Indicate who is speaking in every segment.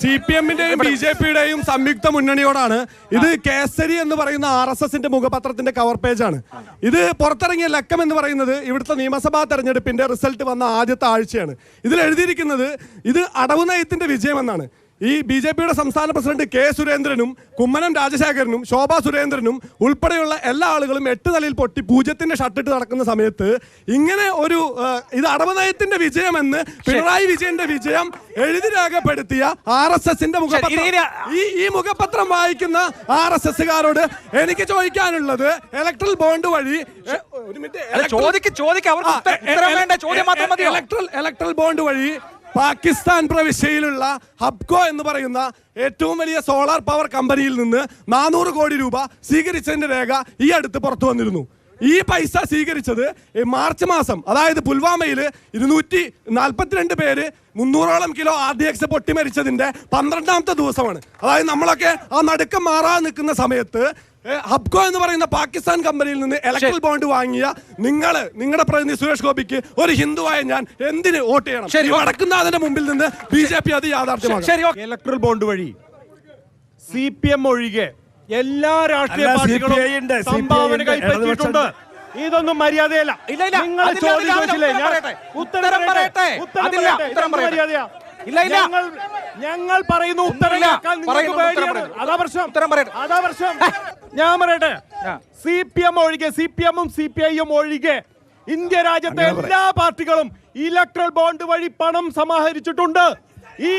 Speaker 1: CPM-ന്റെയും BJP-യുടെയും സംയുക്ത മുന്നണിയോടാണ് ഇത്. കേസരി എന്ന് പറയുന്ന RSS-ന്റെ മുഖപത്രത്തിന്റെ കവർ പേജാണ് ഇത്. പുറത്തിറങ്ങിയ ലക്കം എന്ന് പറയുന്നത് ഇവിടുത്തെ നിയമസഭാ തെരഞ്ഞെടുപ്പിന്റെ റിസൾട്ട് വന്ന ആദ്യത്തെ ആഴ്ചയാണ്. ഇതിൽ എഴുതിയിരിക്കുന്നത് ഇത് അടവ് നയത്തിന്റെ വിജയമെന്നാണ്. ഈ BJP-യുടെ സംസ്ഥാന പ്രസിഡന്റ് K. സുരേന്ദ്രനും കുമ്മനം രാജശേഖരനും ശോഭാ സുരേന്ദ്രനും ഉൾപ്പെടെയുള്ള എല്ലാ ആളുകളും 8 നിലയിൽ പൊട്ടി പൂജ്യത്തിന്റെ ഷർട്ടിട്ട് നടക്കുന്ന സമയത്ത് ഇങ്ങനെ ഒരു ഇത് അടവ് നയത്തിന്റെ വിജയമെന്ന് പിണറായി വിജയന്റെ വിജയം എഴുതി രേഖപ്പെടുത്തിയ RSS-ന്റെ മുഖപത്രം ഈ മുഖപത്രം വായിക്കുന്ന RSS-കാരോട് എനിക്ക് ചോദിക്കാനുള്ളത് ഇലക്ട്രൽ ബോണ്ട് വഴി ഇലക്ട്രൽ ബോണ്ട് വഴി പാകിസ്ഥാൻ പ്രവിശ്യയിലുള്ള ഹബ്കോ എന്ന് പറയുന്ന ഏറ്റവും വലിയ സോളാർ പവർ കമ്പനിയിൽ നിന്ന് 400 കോടി രൂപ സ്വീകരിച്ചതിന്റെ രേഖ ഈ അടുത്ത് പുറത്തു വന്നിരുന്നു. ഈ പൈസ സ്വീകരിച്ചത് മാർച്ച് മാസം, അതായത് പുൽവാമയിൽ 242 പേര് 300ഓളം കിലോ RDX പൊട്ടി മരിച്ചതിന്റെ 12ാമത്തെ ദിവസമാണ്. അതായത് നമ്മളൊക്കെ ആ നടുക്കം മാറാൻ നിൽക്കുന്ന സമയത്ത് ഹബ്കോ എന്ന് പറയുന്ന പാകിസ്ഥാൻ കമ്പനിയിൽ നിന്ന് ഇലക്ട്രൽ ബോണ്ട് വാങ്ങിയ നിങ്ങളുടെ പ്രതിനിധി സുരേഷ് ഗോപിക്ക് ഒരു ഹിന്ദുവായ ഞാൻ എന്തിന് വോട്ട് ചെയ്യണം? വടക്കുന്നാഥന്റെ മുമ്പിൽ നിന്ന് BJP അത് യാഥാർത്ഥ്യമാക്കും.
Speaker 2: ഇലക്ട്രൽ ബോണ്ട് വഴി CPM ഒഴികെ എല്ലാ രാഷ്ട്രീയ പാർട്ടികളും സംഭാവന കൈപ്പറ്റിയിട്ടുണ്ട്. ഇതൊന്നും മര്യാദയല്ല. നിങ്ങൾ ചോദിച്ചില്ലേ? ഉത്തരം പറയട്ടെ. ഞങ്ങൾ പറയുന്നു ഉത്തരം. അതാ പ്രശ്നം. ഞാൻ പറയട്ടെ, CPM ഒഴികെ, CPM-ഉം CPI-യും ഒഴികെ ഇന്ത്യ രാജ്യത്തെ എല്ലാ പാർട്ടികളും ഇലക്ട്രൽ ബോണ്ട് വഴി പണം സമാഹരിച്ചിട്ടുണ്ട്. ഈ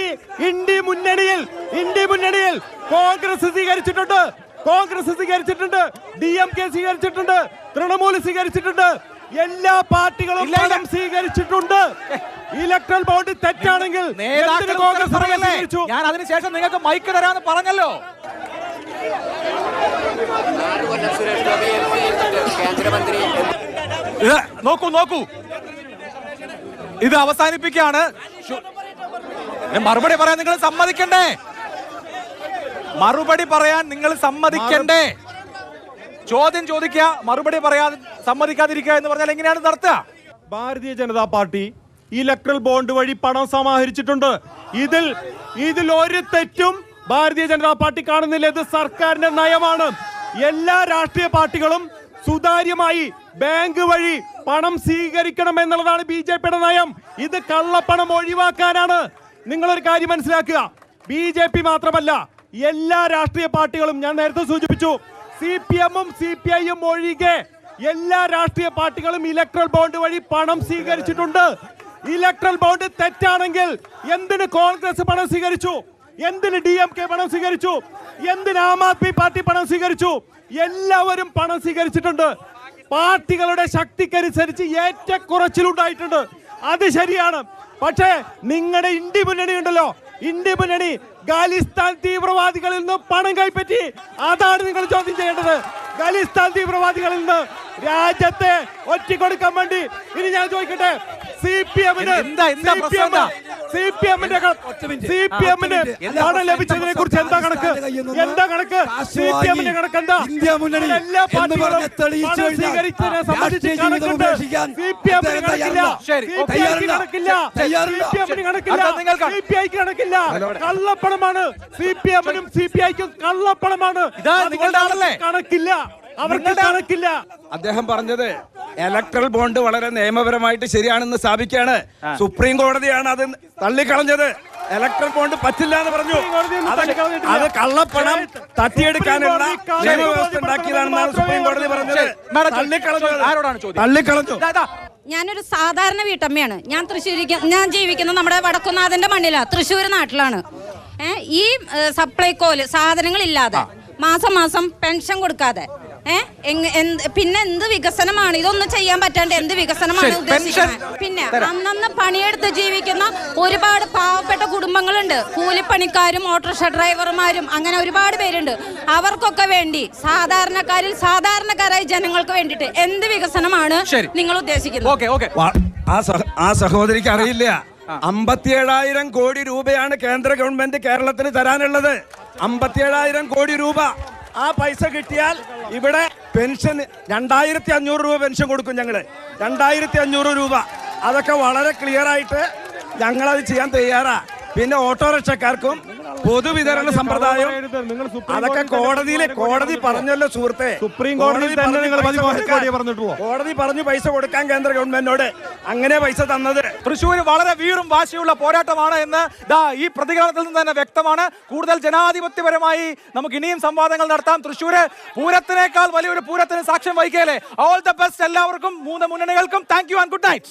Speaker 2: ഇന്ത്യ മുന്നണിയിൽ കോൺഗ്രസ് സ്വീകരിച്ചിട്ടുണ്ട്, DMK സ്വീകരിച്ചിട്ടുണ്ട്, തൃണമൂൽ സ്വീകരിച്ചിട്ടുണ്ട്, എല്ലാ പാർട്ടികളും പണം സ്വീകരിച്ചിട്ടുണ്ട്. ഇലക്ട്രൽ ബോണ്ട് തെറ്റാണെങ്കിൽ
Speaker 3: ഞാൻ അതിനുശേഷം നിങ്ങൾക്ക് മൈക്ക് തരാമെന്ന് പറഞ്ഞല്ലോ. നോക്കൂ, ഇത് അവസാനിപ്പിക്കുകയാണ്. മറുപടി പറയാൻ നിങ്ങൾ സമ്മതിക്കണ്ടേ? ചോദ്യം ചോദിക്കുക, മറുപടി പറയാൻ സമ്മതിക്കാതിരിക്കുക എന്ന് പറഞ്ഞാൽ എങ്ങനെയാണ് നടത്തുക?
Speaker 2: Bharatiya Janata party electoral bond വഴി പണം സമാഹരിച്ചിട്ടുണ്ട്. ഇതിൽ ഒരു തെറ്റും ഭാരതീയ ജനതാ പാർട്ടി കാണുന്നില്ല. ഇത് സർക്കാരിന്റെ നയമാണ്. എല്ലാ രാഷ്ട്രീയ പാർട്ടികളും സുതാര്യമായി ബാങ്ക് വഴി പണം സ്വീകരിക്കണം എന്നുള്ളതാണ് BJP-യുടെ നയം. ഇത് കള്ളപ്പണം ഒഴിവാക്കാനാണ്. നിങ്ങളൊരു കാര്യം മനസ്സിലാക്കുക, BJP മാത്രമല്ല എല്ലാ രാഷ്ട്രീയ പാർട്ടികളും, ഞാൻ നേരത്തെ സൂചിപ്പിച്ചു, CPM-ഉം CPI-യും ഒഴികെ എല്ലാ രാഷ്ട്രീയ പാർട്ടികളും ഇലക്ട്രൽ ബോണ്ട് വഴി പണം സ്വീകരിച്ചിട്ടുണ്ട്. ഇലക്ട്രൽ ബോണ്ട് തെറ്റാണെങ്കിൽ എന്തിന് കോൺഗ്രസ് പണം സ്വീകരിച്ചു? എന്തിന് DMK പണം സ്വീകരിച്ചു? എന്തിന് ആം ആദ്മി പാർട്ടി പണം സ്വീകരിച്ചു? എല്ലാവരും പണം സ്വീകരിച്ചിട്ടുണ്ട്. പാർട്ടികളുടെ ശക്തിക്കനുസരിച്ച് ഏറ്റക്കുറച്ചിലുണ്ടായിട്ടുണ്ട്, അത് ശരിയാണ്. പക്ഷേ നിങ്ങളുടെ ഇന്ത്യ മുന്നണി ഉണ്ടല്ലോ, ഇന്ത്യ മുന്നണി ഖാലിസ്ഥാൻ തീവ്രവാദികളിൽ നിന്ന് പണം കൈപ്പറ്റി. അതാണ് നിങ്ങൾ ചോദ്യം ചെയ്യേണ്ടത്. ഖാലിസ്ഥാൻ തീവ്രവാദികളിൽ നിന്ന് രാജ്യത്തെ ഒറ്റിക്കൊടുക്കാൻ വേണ്ടി. ഇനി ഞാൻ ചോദിക്കട്ടെ, CPM-ന് പണം ലഭിച്ചതിനെ കുറിച്ച് എന്താ കണക്ക്? CPM-ന്റെ കണക്ക് എന്താ? എല്ലാ പാർട്ടികളും സ്വീകരിച്ചതിനെ സംബന്ധിച്ച് കണക്കുണ്ട്. CPM-ന് കണക്കില്ല, CPI-ക്ക് കണക്കില്ല. കള്ളപ്പണമാണ്. CPM-നും CPI-ക്കും കള്ളപ്പണമാണ്. കണക്കില്ല, അവർക്ക് കണക്കില്ല.
Speaker 4: അദ്ദേഹം പറഞ്ഞത് ഇലക്ട്രൽ ബോണ്ട് വളരെ നിയമപരമായിട്ട് ശരിയാണെന്ന് സ്ഥാപിക്കുകയാണ്. സുപ്രീം കോടതിയാണ് അത് തള്ളിക്കളഞ്ഞത്. ഇലക്ട്രൽ ബോണ്ട് പറ്റില്ല എന്ന് പറഞ്ഞു. അത് കള്ളപ്പണം തട്ടിയെടുക്കാനുള്ള നിയമവ്യവസ്ഥ ഉണ്ടാക്കിയതാണെന്നാണ് സുപ്രീം കോടതി പറഞ്ഞത്. തള്ളിക്കളഞ്ഞു.
Speaker 5: ഞാനൊരു സാധാരണ വീട്ടമ്മയാണ്. ഞാൻ ജീവിക്കുന്നത് നമ്മുടെ വടക്കുന്നാഥന്റെ മണ്ണിലാണ്, തൃശ്ശൂർ നാട്ടിലാണ്. ഈ സപ്ലൈകോല് സാധനങ്ങളില്ലാതെ മാസം പെൻഷൻ കൊടുക്കാതെ പിന്നെ എന്ത് വികസനമാണ്? ഇതൊന്നും ചെയ്യാൻ പറ്റാണ്ട് എന്ത് വികസനമാണ് ഉദ്ദേശിക്കുന്നത്? പിന്നെ അന്നന്ന് പണിയെടുത്ത് ജീവിക്കുന്ന ഒരുപാട് പാവപ്പെട്ട കുടുംബങ്ങളുണ്ട്. കൂലിപ്പണിക്കാരും ഓട്ടോറിക്ഷ ഡ്രൈവർമാരും അങ്ങനെ ഒരുപാട് പേരുണ്ട്. അവർക്കൊക്കെ വേണ്ടി സാധാരണക്കാരായ ജനങ്ങൾക്ക് വേണ്ടിയിട്ട് എന്ത് വികസനമാണ് നിങ്ങൾ ഉദ്ദേശിക്കുന്നത്?
Speaker 4: ആ സഹോദരിക്ക് അറിയില്ല. 57,000 കോടി രൂപയാണ് കേന്ദ്ര ഗവൺമെന്റ് കേരളത്തിന് തരാനുള്ളത്. 57,000 കോടി രൂപ. ആ പൈസ കിട്ടിയാൽ ഇവിടെ പെൻഷൻ 2,500 രൂപ പെൻഷൻ കൊടുക്കും. ഞങ്ങള് 2,500 രൂപ. അതൊക്കെ വളരെ ക്ലിയർ ആയിട്ട് ഞങ്ങളത് ചെയ്യാൻ തയ്യാറാ. പിന്നെ ഓട്ടോറിക്ഷക്കാർക്കും പൊതുവിതരണ സമ്പ്രദായം
Speaker 2: നിങ്ങൾ സുപ്രീം
Speaker 4: അതൊക്കെ കോടതി പറഞ്ഞല്ലോ സുഹൃത്തെ.
Speaker 2: സുപ്രീം കോടതിയിൽ തന്നെ
Speaker 4: കോടതി
Speaker 2: നിങ്ങൾ
Speaker 4: പൈസ കൊടുക്കാൻ.
Speaker 2: പറഞ്ഞിട്ടുള്ളൂ.
Speaker 4: കോടതി പറഞ്ഞു പൈസ കൊടുക്കാൻ കേന്ദ്ര ഗവൺമെന്റിനോട്, അങ്ങനെ പൈസ തന്നത്.
Speaker 3: തൃശ്ശൂർ വളരെ വീറും വാശിയുള്ള പോരാട്ടമാണ് എന്ന് ദാ ഈ പ്രതികരണത്തിൽ നിന്ന് തന്നെ വ്യക്തമാണ്. കൂടുതൽ ജനാധിപത്യപരമായി നമുക്ക് ഇനിയും സംവാദങ്ങൾ നടത്താം. തൃശ്ശൂർ പൂരത്തിനേക്കാൾ വലിയൊരു പൂരത്തിന് സാക്ഷ്യം വഹിക്കലേ. ഓൾ ദ ബെസ്റ്റ് എല്ലാവർക്കും, മൂന്ന് മുന്നണികൾക്കും. Thank you and good night.